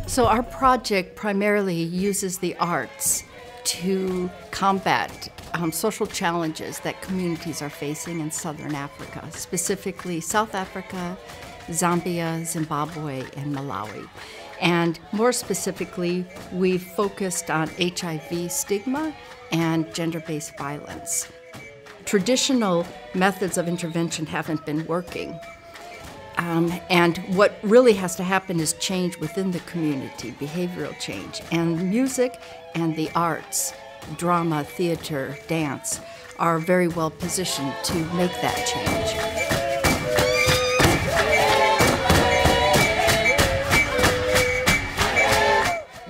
So our project primarily uses the arts to combat social challenges that communities are facing in Southern Africa, specifically South Africa, Zambia, Zimbabwe, and Malawi. And more specifically, we've focused on HIV stigma and gender-based violence. Traditional methods of intervention haven't been working. And what really has to happen is change within the community, behavioral change. And music and the arts, drama, theater, dance, are very well positioned to make that change.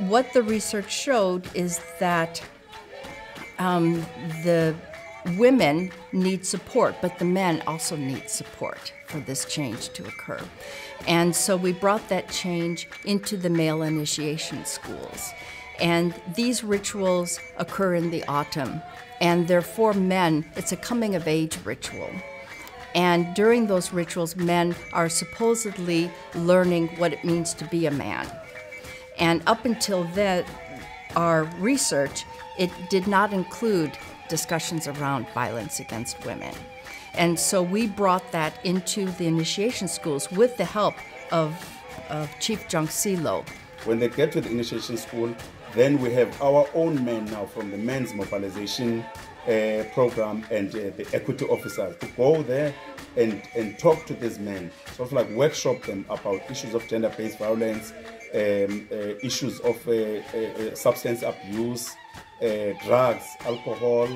What the research showed is that the women need support, but the men also need support for this change to occur. And so we brought that change into the male initiation schools. And these rituals occur in the autumn. And they're for men, it's a coming of age ritual. And during those rituals, men are supposedly learning what it means to be a man. And up until then, our research, it did not include discussions around violence against women. And so we brought that into the initiation schools with the help of Chief Jong. When they get to the initiation school, then we have our own men now from the men's mobilization program and the equity officers to go there and talk to these men, sort of like workshop them about issues of gender-based violence, issues of substance abuse, drugs, alcohol,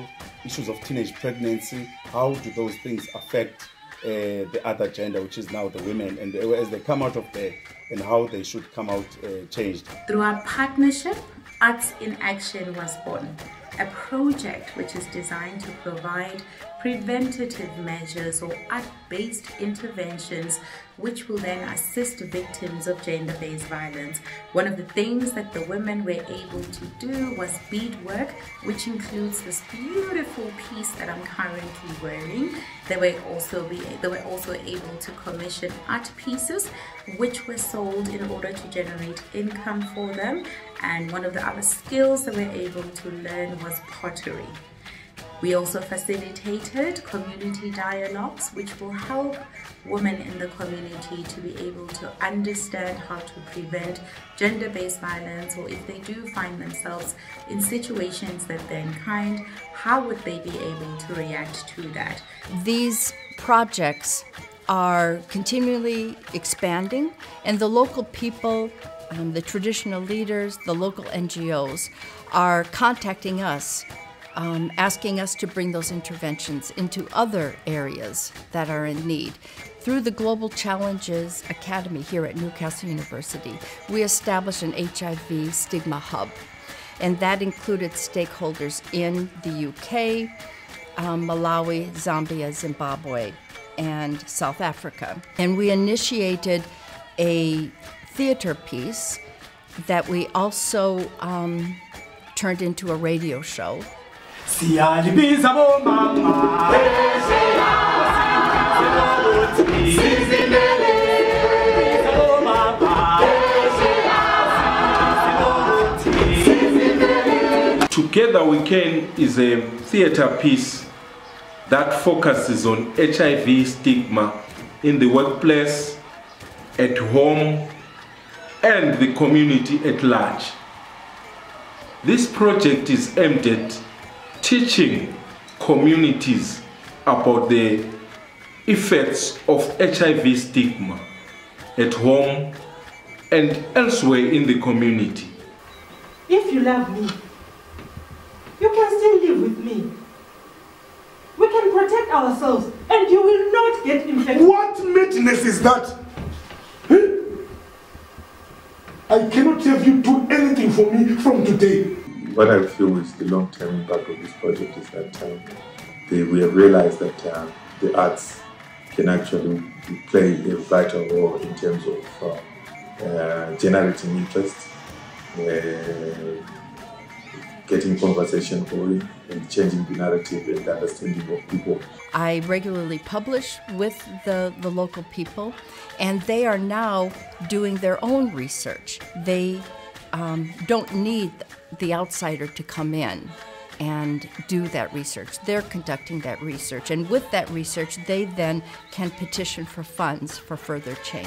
issues of teenage pregnancy. How do those things affect the other gender, which is now the women, and as they come out of there, and how they should come out changed. Through our partnership, Arts in Action was born, a project which is designed to provide preventative measures or art-based interventions which will then assist victims of gender-based violence. One of the things that the women were able to do was beadwork, which includes this beautiful piece that I'm currently wearing. They were also able to commission art pieces which were sold in order to generate income for them. And one of the other skills that we were able to learn was pottery. We also facilitated community dialogues which will help women in the community to be able to understand how to prevent gender-based violence, or if they do find themselves in situations that they're in kind, how would they be able to react to that? These projects are continually expanding, and the local people, the traditional leaders, the local NGOs are contacting us, asking us to bring those interventions into other areas that are in need. Through the Global Challenges Academy here at Newcastle University, we established an HIV stigma hub, and that included stakeholders in the UK, Malawi, Zambia, Zimbabwe, and South Africa. And we initiated a theater piece that we also turned into a radio show. Together We Can is a theater piece that focuses on HIV stigma in the workplace, at home, and the community at large. This project is aimed at teaching communities about the effects of HIV stigma at home and elsewhere in the community. If you love me, you can still live with me. We can protect ourselves and you will not get infected. What madness is that? I cannot have you do anything for me from today. What I feel is the long-term impact of this project is that we have realized that the arts can actually play a vital role in terms of generating interest, getting conversation going and changing the narrative and understanding of people. I regularly publish with the local people, and they are now doing their own research. They don't need the outsider to come in and do that research. They're conducting that research, and with that research, they then can petition for funds for further change.